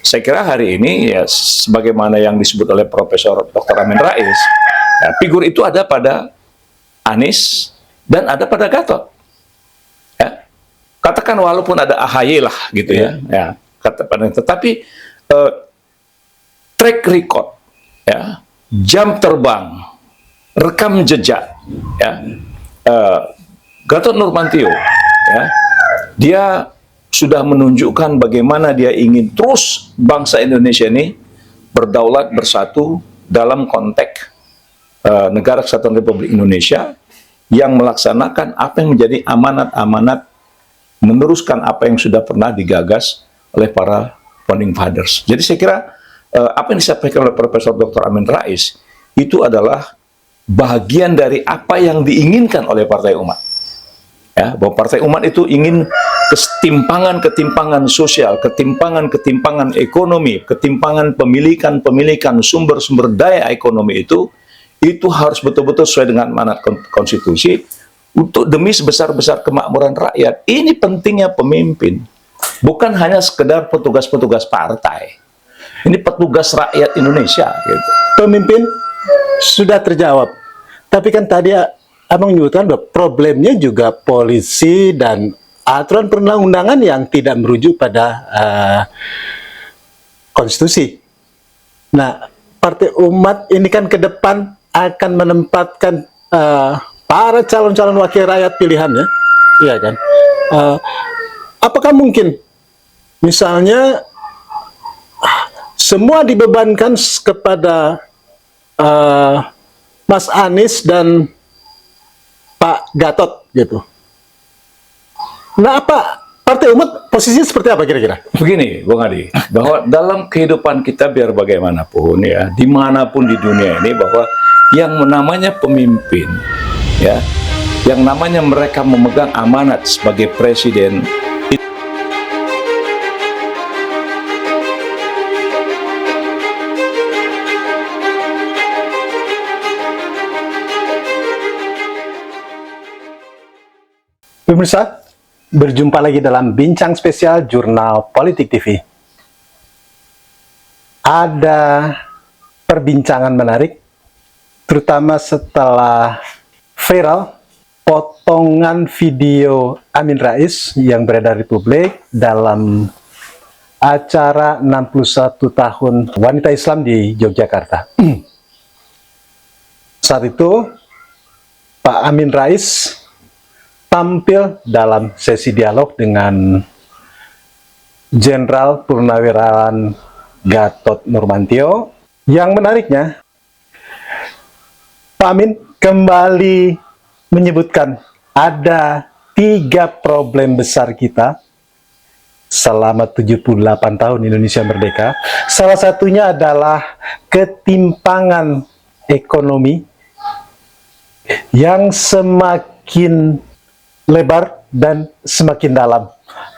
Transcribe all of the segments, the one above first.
saya kira hari ini ya sebagaimana yang disebut oleh Profesor Dr. Amin Rais, ya, figur itu ada pada Anies dan ada pada Gatot. Ya. Katakan walaupun ada AHY lah gitu ya, tetapi track record, ya, jam terbang, rekam jejak, ya, Gatot Nurmantio, ya, dia sudah menunjukkan bagaimana dia ingin terus bangsa Indonesia ini berdaulat bersatu dalam konteks Negara Kesatuan Republik Indonesia yang melaksanakan apa yang menjadi amanat-amanat, meneruskan apa yang sudah pernah digagas oleh para founding fathers. Jadi saya kira apa yang disampaikan oleh Profesor Dr. Amin Rais itu adalah bagian dari apa yang diinginkan oleh Partai Umat. Ya, bahwa Partai Umat itu ingin ketimpangan sosial, ketimpangan ekonomi, ketimpangan pemilikan sumber-sumber daya ekonomi itu harus betul-betul sesuai dengan amanat konstitusi untuk demi sebesar-besar kemakmuran rakyat. Ini pentingnya pemimpin, bukan hanya sekedar petugas-petugas partai. Ini petugas rakyat Indonesia. Gitu. Pemimpin sudah terjawab, tapi kan tadi Abang menyebutkan bahwa problemnya juga polisi dan aturan perundang-undangan yang tidak merujuk pada konstitusi. Nah, Partai Umat ini kan ke depan akan menempatkan para calon-calon wakil rakyat pilihannya, iya kan? Apakah mungkin, misalnya, semua dibebankan kepada Mas Anies dan Pak Gatot gitu. Nah, apa Partai Umat posisinya seperti apa kira-kira? Begini, Bung Adi, bahwa dalam kehidupan kita biar bagaimanapun ya, dimanapun di dunia ini, bahwa yang namanya pemimpin, ya, yang namanya mereka memegang amanat sebagai presiden. Pemirsa, berjumpa lagi dalam Bincang Spesial Jurnal Politik TV. Ada perbincangan menarik, terutama setelah viral potongan video Amin Rais yang beredar di publik dalam acara 61 tahun wanita Islam di Yogyakarta. Saat itu, Pak Amin Rais tampil dalam sesi dialog dengan Jenderal Purnawirawan Gatot Nurmantio. Yang menariknya, Pak Amin kembali menyebutkan ada 3 problem besar kita selama 78 tahun Indonesia merdeka. Salah satunya adalah ketimpangan ekonomi yang semakin lebar dan semakin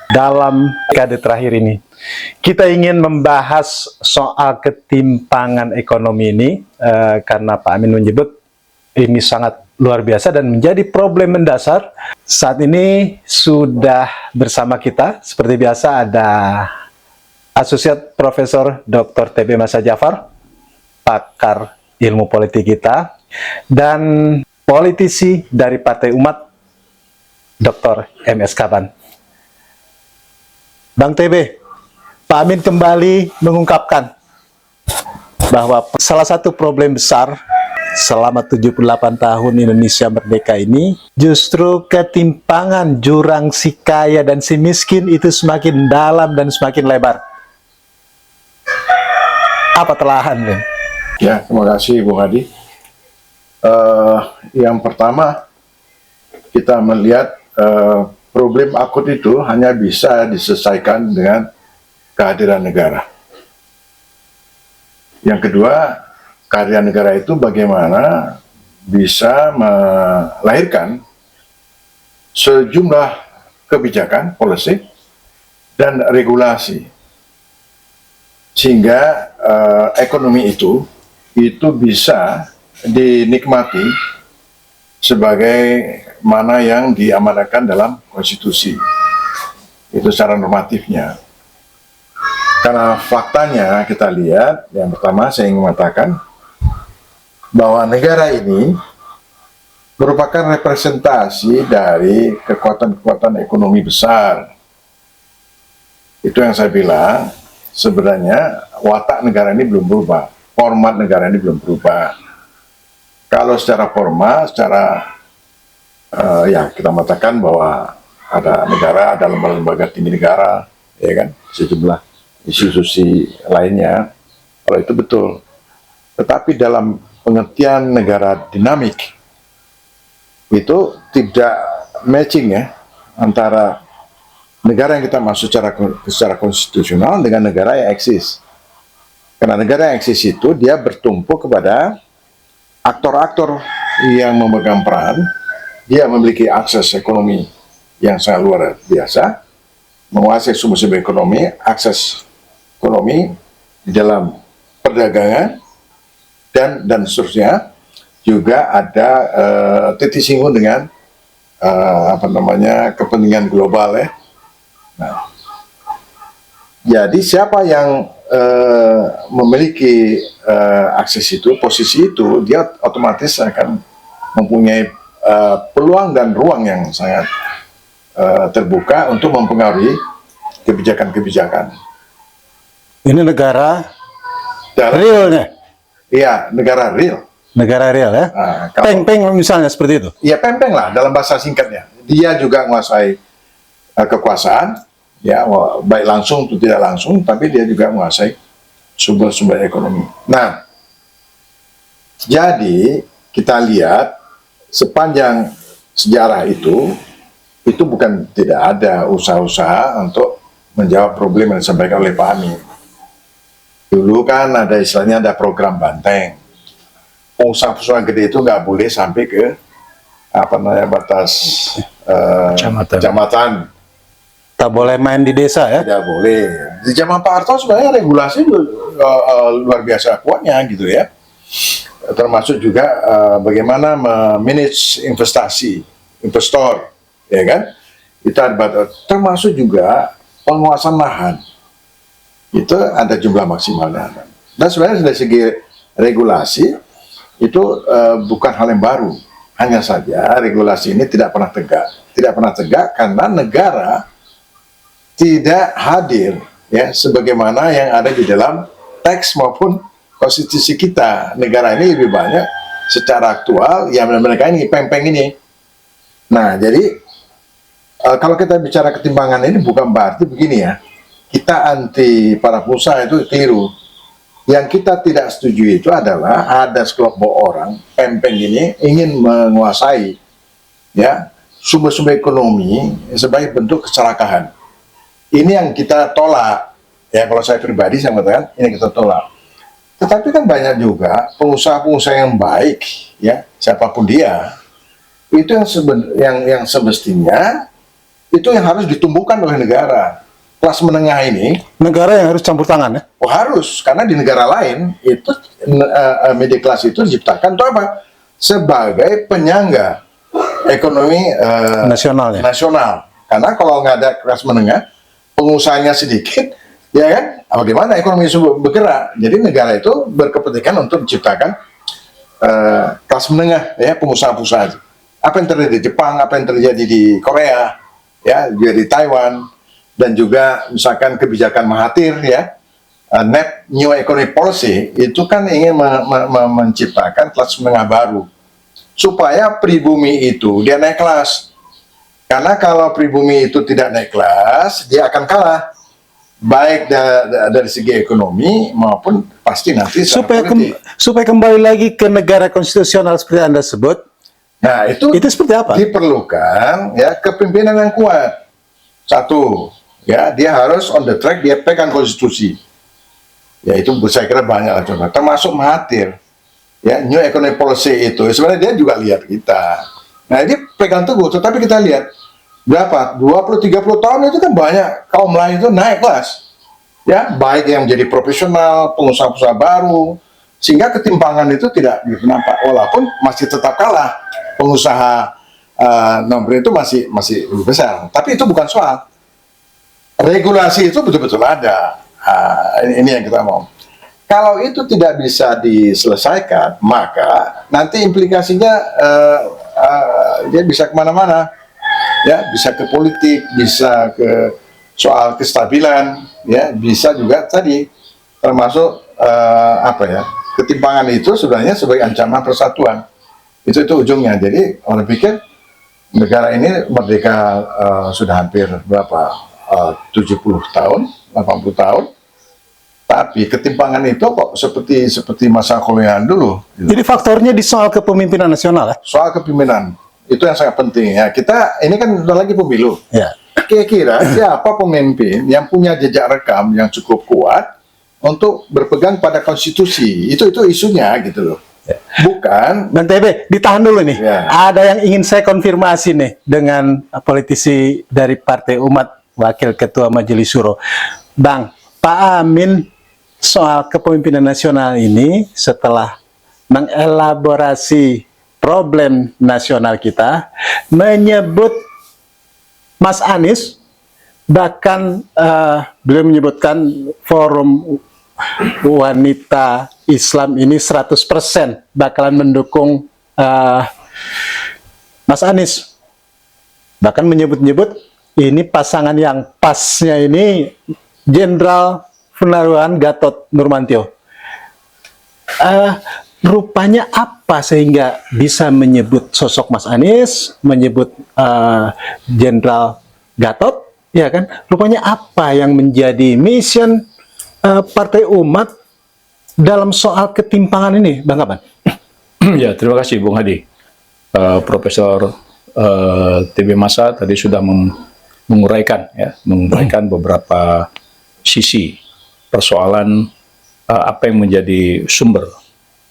dalam dekade terakhir ini. Kita ingin membahas soal ketimpangan ekonomi ini karena Pak Amin menyebut ini sangat luar biasa dan menjadi problem mendasar. Saat ini sudah bersama kita seperti biasa ada Asosiat Profesor Dr. TB Masa Jafar, pakar ilmu politik kita, dan politisi dari Partai Umat Dr. MS Kaban. Bang TB, Pak Amin kembali mengungkapkan bahwa salah satu problem besar selama 78 tahun Indonesia merdeka ini justru ketimpangan jurang si kaya dan si miskin itu semakin dalam dan semakin lebar. Apa telahannya? Ya, terima kasih Bung Adi. Yang pertama, kita melihat problem akut itu hanya bisa diselesaikan dengan kehadiran negara. Yang kedua, kehadiran negara itu bagaimana bisa melahirkan sejumlah kebijakan, policy, dan regulasi. Sehingga ekonomi itu bisa dinikmati sebagai mana yang diamanatkan dalam konstitusi. Itu secara normatifnya. Karena faktanya kita lihat, yang pertama saya ingin mengatakan bahwa negara ini merupakan representasi dari kekuatan-kekuatan ekonomi besar. Itu yang saya bilang, sebenarnya watak negara ini belum berubah, format negara ini belum berubah. Kalau secara formal, ya kita mengatakan bahwa ada negara, ada lembaga-lembaga tinggi negara, ya kan, sejumlah institusi lainnya, kalau itu betul. Tetapi dalam pengertian negara dinamik, itu tidak matching ya, antara negara yang kita maksud secara konstitusional dengan negara yang eksis. Karena negara yang eksis itu dia bertumpu kepada aktor-aktor yang memegang peran, dia memiliki akses ekonomi yang sangat luar biasa, menguasai sumber-sumber ekonomi, akses ekonomi di dalam perdagangan dan seterusnya. Juga ada titik singgung dengan kepentingan global ya. Nah, jadi siapa yang memiliki akses itu, posisi itu, dia otomatis akan mempunyai peluang dan ruang yang sangat terbuka untuk mempengaruhi kebijakan-kebijakan. Ini negara Dalam- realnya, Iya, negara real. negara real ya. Peng-peng misalnya seperti itu. Ya pempeng lah dalam bahasa singkatnya. Dia juga menguasai kekuasaan, ya baik langsung atau tidak langsung, tapi dia juga menguasai sumber-sumber ekonomi. Nah, jadi kita lihat sepanjang sejarah itu bukan tidak ada usaha-usaha untuk menjawab problem yang disampaikan oleh Pak Amin. Dulu kan ada istilahnya ada program banteng. Pengusaha-pengusaha gede itu nggak boleh sampai ke batas kecamatan. Tak boleh main di desa ya. Tidak boleh. Di zaman Pak Harto sebenarnya regulasi luar biasa kuatnya gitu ya. Termasuk juga bagaimana memanage investor, ya kan? Kita termasuk juga penguasaan lahan. Itu ada jumlah maksimalnya. Dan sebenarnya dari segi regulasi itu bukan hal yang baru. Hanya saja regulasi ini tidak pernah tegak. Tidak pernah tegak karena negara tidak hadir ya sebagaimana yang ada di dalam teks maupun konstitusi kita. Negara ini lebih banyak secara aktual ya mereka ini pempeng ini. Nah, jadi kalau kita bicara ketimpangan ini bukan berarti begini ya. Kita anti para pengusaha itu keliru. Yang kita tidak setuju itu adalah ada sekelompok orang pempeng ini ingin menguasai ya sumber-sumber ekonomi sebagai bentuk keserakahan. Ini yang kita tolak. Ya kalau saya pribadi saya mengatakan ini kita tolak. Tetapi kan banyak juga pengusaha-pengusaha yang baik ya siapapun dia itu yang semestinya itu yang harus ditumbuhkan oleh negara. Kelas menengah ini Negara yang harus campur tangan ya. harus, karena di negara lain itu middle class itu diciptakan untuk apa? Sebagai penyangga ekonomi Nasionalnya. nasional. Karena kalau nggak ada kelas menengah, pengusahanya sedikit, ya kan? Bagaimana ekonomi itu bergerak? Jadi negara itu berkepentingan untuk menciptakan kelas menengah, ya pengusaha-pengusaha. Apa yang terjadi di Jepang, apa yang terjadi di Korea, ya juga di Taiwan. Dan juga misalkan kebijakan Mahathir ya, Net New Economic Policy itu kan ingin menciptakan kelas menengah baru supaya pribumi itu dia naik kelas. Karena kalau pribumi itu tidak naik kelas, dia akan kalah baik dari segi ekonomi maupun pasti nanti Supaya kembali lagi ke negara konstitusional seperti Anda sebut. Nah, itu seperti apa? Diperlukan ya kepemimpinan yang kuat. Satu, ya dia harus on the track, dia pegang konstitusi. Ya itu saya kira banyak lah contoh. Termasuk Mahathir. Ya, New Economic Policy itu sebenarnya dia juga lihat kita. Nah, dia pegang teguh, tetapi kita lihat berapa? 20-30 tahun itu kan banyak kaum lain itu naik kelas. Ya, baik yang menjadi profesional, pengusaha-pengusaha baru, sehingga ketimpangan itu tidak nampak, walaupun masih tetap kalah. Pengusaha nomor itu masih lebih besar. Tapi itu bukan soal. Regulasi itu betul-betul ada. Ini yang kita mau. Kalau itu tidak bisa diselesaikan, maka nanti implikasinya dia bisa kemana-mana, ya, bisa ke politik, bisa ke soal kestabilan, ya, bisa juga tadi termasuk apa ya, ketimpangan itu sebenarnya sebagai ancaman persatuan. Itu ujungnya. Jadi orang pikir negara ini merdeka sudah hampir berapa, 70 tahun, 80 tahun. Tapi ketimpangan itu kok seperti masa kolonial dulu. Gitu. Jadi faktornya di soal kepemimpinan nasional ya? Soal kepemimpinan itu yang sangat penting ya. Kita ini kan udah lagi pemilu. Ya. Kira-kira siapa pemimpin yang punya jejak rekam yang cukup kuat untuk berpegang pada konstitusi? Itu isunya gitu loh. Bukan. Bang TB, ditahan dulu nih. Ya. Ada yang ingin saya konfirmasi nih dengan politisi dari Partai Umat, Wakil Ketua Majelis Syuro. Bang, Pak Amin soal kepemimpinan nasional ini setelah mengelaborasi problem nasional kita, menyebut Mas Anies, bahkan beliau menyebutkan forum wanita Islam ini 100% bakalan mendukung Mas Anies. Bahkan menyebut-nyebut ini pasangan yang pasnya ini Jenderal Purnawirawan Gatot Nurmantio. Rupanya apa sehingga bisa menyebut sosok Mas Anies, menyebut Jenderal Gatot, ya kan? Rupanya apa yang menjadi mission Partai Umat dalam soal ketimpangan ini, Bang Kaban? Ya, terima kasih Bung Hadi. Profesor TB Masa tadi sudah menguraikan beberapa sisi persoalan apa yang menjadi sumber,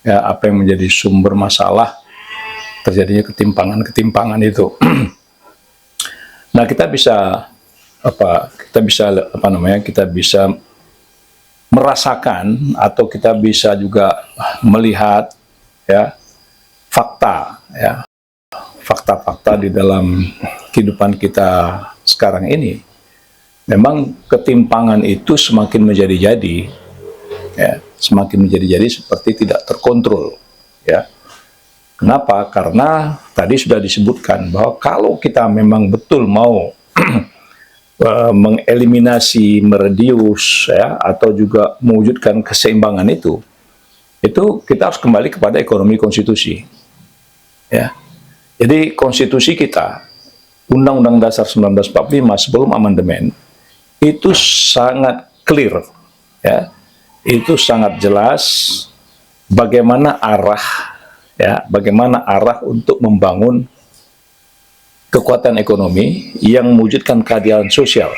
ya, apa yang menjadi sumber masalah terjadinya ketimpangan itu. Nah, kita bisa merasakan atau kita bisa juga melihat, ya, fakta-fakta di dalam kehidupan kita sekarang ini. Memang ketimpangan itu semakin menjadi-jadi, ya, semakin menjadi-jadi seperti tidak terkontrol, ya. Kenapa? Karena tadi sudah disebutkan bahwa kalau kita memang betul mau mengeliminasi, meredius, ya, atau juga mewujudkan keseimbangan itu kita harus kembali kepada ekonomi konstitusi, ya. Jadi konstitusi kita, Undang-Undang Dasar 1945 sebelum amandemen, itu sangat clear, ya, itu sangat jelas bagaimana arah untuk membangun kekuatan ekonomi yang mewujudkan keadilan sosial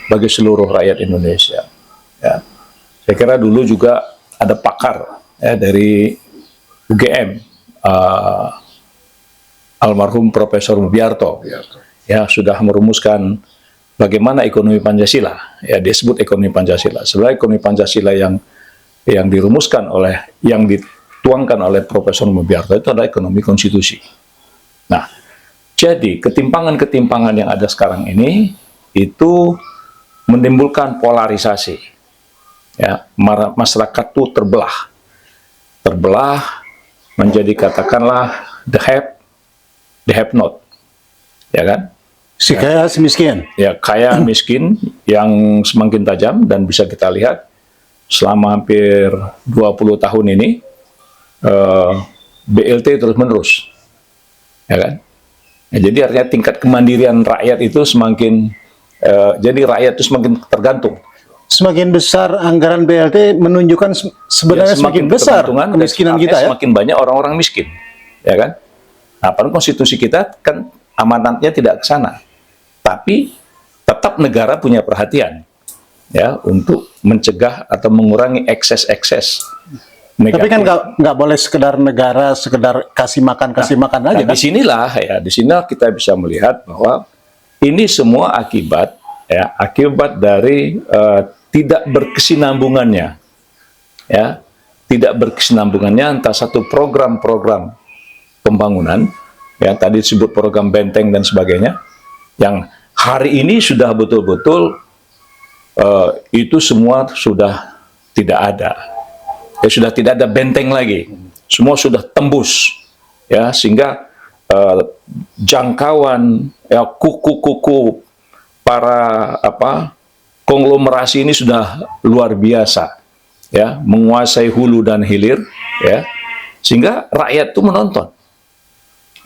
bagi seluruh rakyat Indonesia. Ya. Saya kira dulu juga ada pakar, ya, dari UGM, almarhum Profesor Mubiarto, ya, sudah merumuskan bagaimana ekonomi Pancasila, ya, dia sebut ekonomi Pancasila. Sebenarnya ekonomi Pancasila yang dirumuskan yang dituangkan oleh Profesor Mubiarto itu adalah ekonomi konstitusi. Nah, jadi ketimpangan-ketimpangan yang ada sekarang ini itu menimbulkan polarisasi, ya, masyarakat itu terbelah menjadi katakanlah the have not, ya kan? Si kaya, si miskin. Ya, kaya miskin yang semakin tajam, dan bisa kita lihat selama hampir 20 tahun ini BLT terus-menerus, ya kan? Ya, jadi artinya tingkat kemandirian rakyat itu semakin, jadi rakyat itu semakin tergantung. Semakin besar anggaran BLT menunjukkan sebenarnya semakin besar kemiskinan kita, ya. Semakin banyak orang-orang miskin, ya kan? Nah, padahal konstitusi kita kan amanatnya tidak ke sana. Tapi tetap negara punya perhatian, ya, untuk mencegah atau mengurangi ekses-ekses negatif. Tapi kan nggak boleh sekedar negara sekedar kasih makan aja. Nah, disinilah kita bisa melihat bahwa ini semua akibat dari tidak berkesinambungannya, ya, tidak berkesinambungannya antara satu program-program pembangunan, ya, tadi disebut program benteng dan sebagainya, yang hari ini sudah betul-betul itu semua sudah tidak ada. Ya, sudah tidak ada benteng lagi. Semua sudah tembus, ya, sehingga jangkauan, ya, kuku-kuku para konglomerasi ini sudah luar biasa, ya, menguasai hulu dan hilir, ya, sehingga rakyat itu menonton,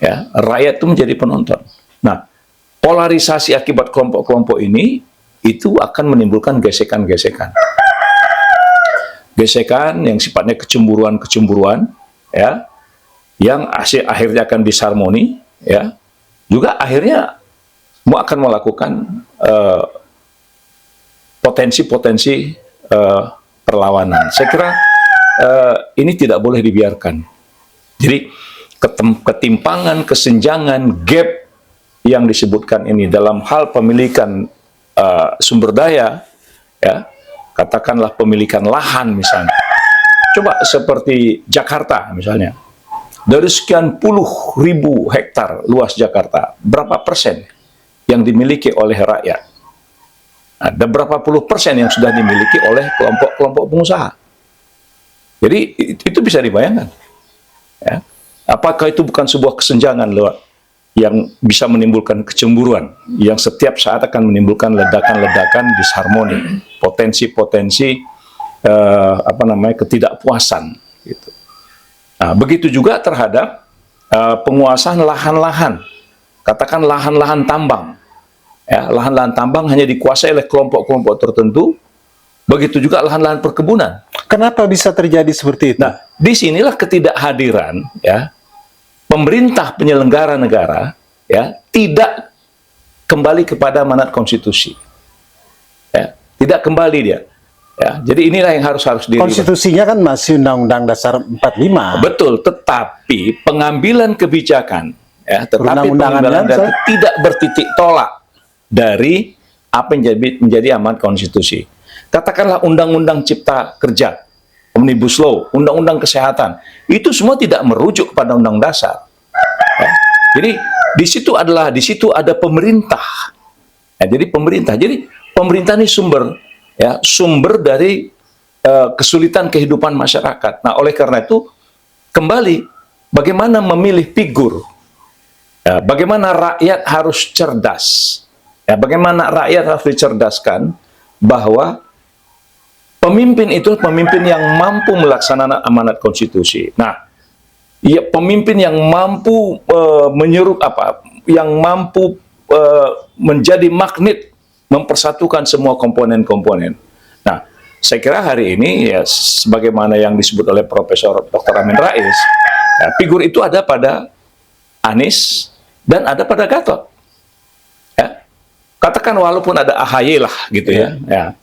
ya, rakyat itu menjadi penonton. Nah, polarisasi akibat kelompok-kelompok ini itu akan menimbulkan gesekan-gesekan, gesekan yang sifatnya kecemburuan-kecemburuan, ya, yang akhirnya akan disharmoni, ya, juga akhirnya semua akan melakukan potensi-potensi perlawanan. Saya kira ini tidak boleh dibiarkan. Jadi ketimpangan, kesenjangan, gap yang disebutkan ini dalam hal pemilikan sumber daya, ya, katakanlah pemilikan lahan misalnya. Coba seperti Jakarta misalnya, dari sekian puluh ribu hektar luas Jakarta, berapa persen yang dimiliki oleh rakyat? Ada berapa puluh persen yang sudah dimiliki oleh kelompok-kelompok pengusaha. Jadi itu bisa dibayangkan, ya. Apakah itu bukan sebuah kesenjangan yang bisa menimbulkan kecemburuan, yang setiap saat akan menimbulkan ledakan-ledakan disharmoni, potensi-potensi ketidakpuasan, gitu. Nah, begitu juga terhadap penguasaan lahan-lahan, katakan lahan-lahan tambang, ya, lahan-lahan tambang hanya dikuasai oleh kelompok-kelompok tertentu. Begitu juga lahan-lahan perkebunan. Kenapa bisa terjadi seperti itu? Nah, disinilah ketidakhadiran, ya, pemerintah penyelenggara negara, ya, tidak kembali kepada amanat konstitusi, ya, tidak kembali dia. Ya, jadi inilah yang harus dirubah. Konstitusinya kan masih Undang-Undang Dasar 45. Betul, tetapi pengambilan kebijakan, ya, tetapi pengambilan kan, tidak bertitik tolak dari apa yang menjadi amanat konstitusi. Katakanlah Undang-Undang Cipta Kerja, Omnibus Law, Undang-Undang Kesehatan, itu semua tidak merujuk kepada Undang Dasar. Ya. Jadi di situ ada pemerintah. Ya, jadi pemerintah ini sumber dari kesulitan kehidupan masyarakat. Nah, oleh karena itu kembali bagaimana memilih figur, ya, bagaimana rakyat harus cerdas, ya, bagaimana rakyat harus dicerdaskan bahwa pemimpin itu pemimpin yang mampu melaksanakan amanat konstitusi. Nah, ya, pemimpin yang mampu yang mampu menjadi magnet, mempersatukan semua komponen-komponen. Nah, saya kira hari ini, ya, sebagaimana yang disebut oleh Profesor Dr. Amin Rais, ya, figur itu ada pada Anies dan ada pada Gatot. Ya, katakan walaupun ada AHY lah, gitu, ya, ya,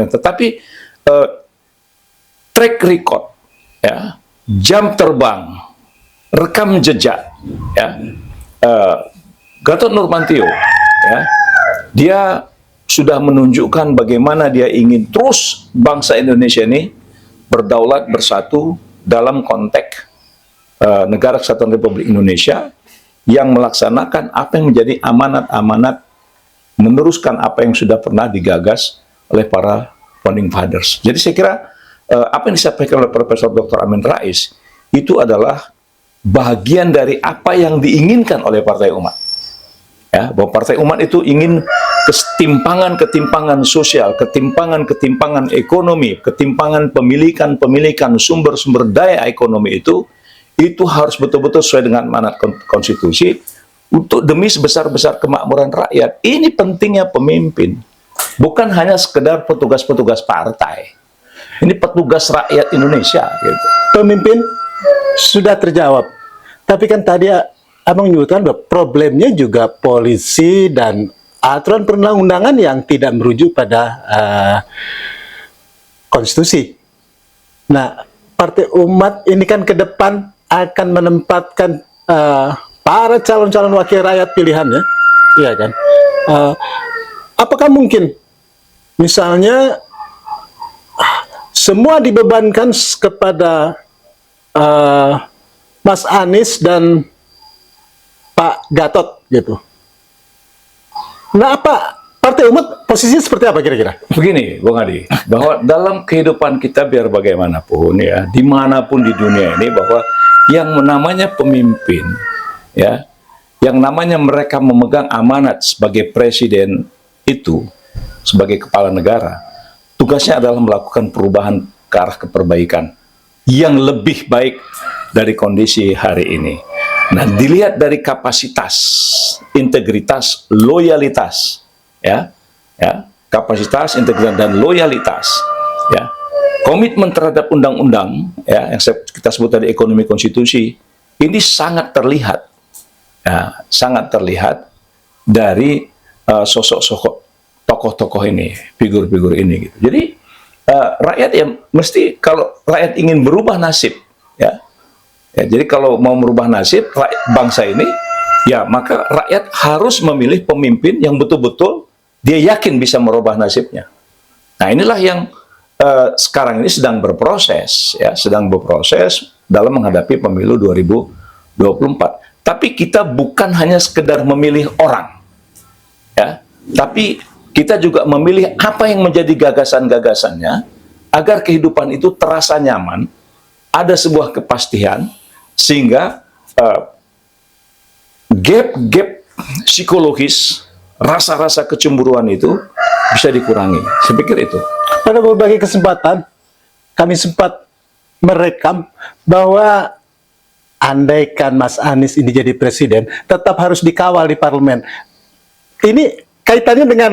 tetapi track record, ya, jam terbang, rekam jejak, ya, Gatot Nurmantio, ya, dia sudah menunjukkan bagaimana dia ingin terus bangsa Indonesia ini berdaulat bersatu dalam konteks Negara Kesatuan Republik Indonesia yang melaksanakan apa yang menjadi amanat-amanat, meneruskan apa yang sudah pernah digagas oleh para founding fathers. Jadi saya kira apa yang disampaikan oleh Profesor Dr. Amin Rais itu adalah bagian dari apa yang diinginkan oleh Partai Umat. Ya, bahwa Partai Umat itu ingin ketimpangan-ketimpangan sosial, ketimpangan-ketimpangan ekonomi, ketimpangan pemilikan sumber-sumber daya ekonomi itu harus betul-betul sesuai dengan amanat konstitusi untuk demi sebesar-besar kemakmuran rakyat. Ini pentingnya pemimpin. Bukan hanya sekedar petugas-petugas partai. Ini petugas rakyat Indonesia. Gitu. Pemimpin sudah terjawab. Tapi kan tadi Abang menyebutkan bahwa problemnya juga polisi dan aturan perundang-undangan yang tidak merujuk pada konstitusi. Nah, Partai Umat ini kan ke depan akan menempatkan para calon-calon wakil rakyat pilihannya, iya kan? Apakah mungkin misalnya semua dibebankan kepada Mas Anies dan Pak Gatot gitu? Nah, apa Partai Umat Posisinya seperti apa kira-kira? Begini, Bung Adi, bahwa dalam kehidupan kita biar bagaimanapun ya, dimanapun di dunia ini, bahwa yang namanya pemimpin, ya, yang namanya mereka memegang amanat sebagai presiden itu, sebagai kepala negara, tugasnya adalah melakukan perubahan ke arah keperbaikan yang lebih baik dari kondisi hari ini. Nah, dilihat dari kapasitas, integritas, loyalitas, ya, kapasitas, integritas, dan loyalitas, ya, komitmen terhadap undang-undang, ya, yang kita sebut tadi ekonomi konstitusi, ini sangat terlihat, ya, sangat terlihat dari sosok-sosok tokoh-tokoh ini, figur-figur ini, gitu. Jadi rakyat yang mesti, kalau rakyat ingin berubah nasib, ya, jadi kalau mau merubah nasib bangsa ini, ya maka rakyat harus memilih pemimpin yang betul-betul dia yakin bisa merubah nasibnya. Nah, inilah yang sekarang ini sedang berproses, ya, sedang berproses dalam menghadapi pemilu 2024. Tapi kita bukan hanya sekedar memilih orang, ya, tapi kita juga memilih apa yang menjadi gagasan-gagasannya agar kehidupan itu terasa nyaman, ada sebuah kepastian, sehingga gap-gap psikologis, rasa-rasa kecemburuan itu bisa dikurangi. Saya pikir itu. Pada berbagai kesempatan, kami sempat merekam bahwa andaikan Mas Anies ini jadi presiden, tetap harus dikawal di parlemen. Ini kaitannya dengan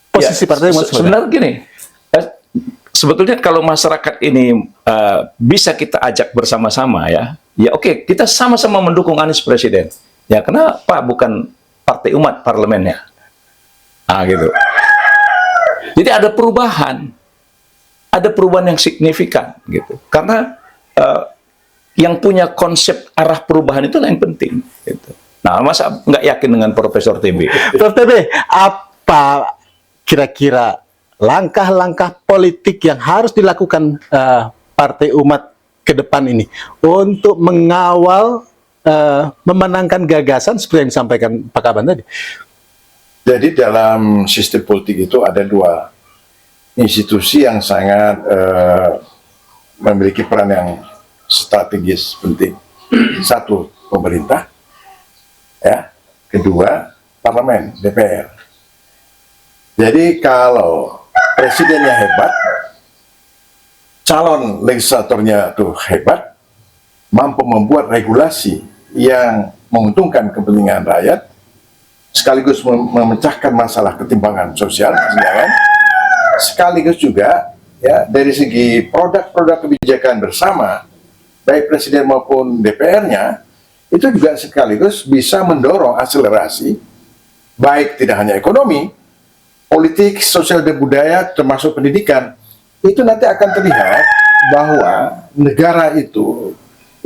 posisi Ya, partai Umat. sebenarnya gini, sebetulnya kalau masyarakat ini bisa kita ajak bersama-sama, ya oke, kita sama-sama mendukung Anies presiden. Ya, kenapa bukan Partai Umat parlemennya? Nah, gitu. Jadi ada perubahan yang signifikan, gitu. Karena yang punya konsep arah perubahan itu yang penting, gitu. Nah, masa nggak yakin dengan Profesor TB? Prof. TB, apa kira-kira langkah-langkah politik yang harus dilakukan Partai Umat ke depan ini untuk mengawal memenangkan gagasan seperti yang disampaikan Pak Kaban tadi? Jadi dalam sistem politik itu ada dua institusi yang sangat memiliki peran yang strategis penting. Satu, pemerintah, ya. Kedua, parlemen, DPR. Jadi kalau presidennya hebat, calon legislatornya tuh hebat, mampu membuat regulasi yang menguntungkan kepentingan rakyat, sekaligus memecahkan masalah ketimpangan sosial, ya kan? Sekaligus juga, ya, dari segi produk-produk kebijakan bersama, baik presiden maupun DPR-nya, itu juga sekaligus bisa mendorong akselerasi, baik tidak hanya ekonomi, politik, sosial dan budaya, termasuk pendidikan. Itu nanti akan terlihat bahwa negara itu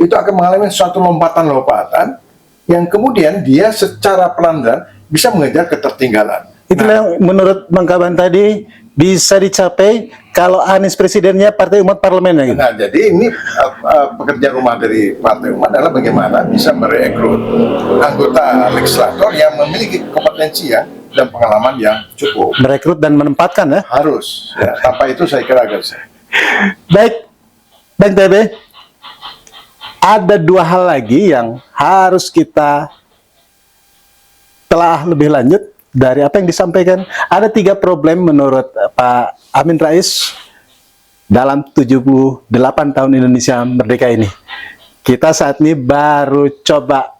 akan mengalami suatu lompatan-lompatan yang kemudian dia secara pelan-pelan bisa mengejar ketertinggalan. Itulah yang menurut Bang Kaban tadi bisa dicapai kalau Anies presidennya Partai Umat parlemennya, gitu. Nah, jadi ini pekerjaan rumah dari Partai Umat adalah bagaimana bisa merekrut anggota legislator yang memiliki kompetensi dan pengalaman yang cukup. Merekrut dan menempatkan, ya. Harus. Ya, tanpa itu saya kira agak susah. Baik, Bang TB, ada dua hal lagi yang harus kita telah lebih lanjut dari apa yang disampaikan. Ada 3 problem menurut Pak Amin Rais dalam 78 tahun Indonesia Merdeka ini. Kita saat ini baru coba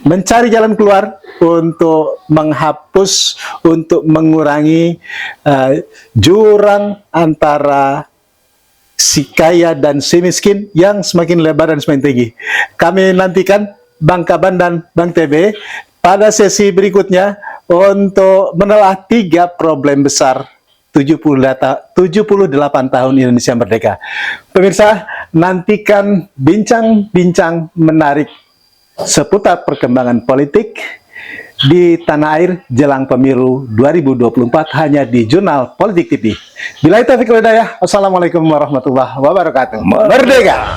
mencari jalan keluar untuk menghapus, untuk mengurangi jurang antara si kaya dan si miskin yang semakin lebar dan semakin tinggi. Kami nantikan Bang Kaban dan Bang TB pada sesi berikutnya untuk menelah 3 problem besar 78 tahun Indonesia Merdeka. Pemirsa, nantikan bincang-bincang menarik seputar perkembangan politik di tanah air jelang pemilu 2024 hanya di Jurnal Politik TV. Billahi taufiq wal hidayah. Wassalamualaikum warahmatullahi wabarakatuh. Merdeka!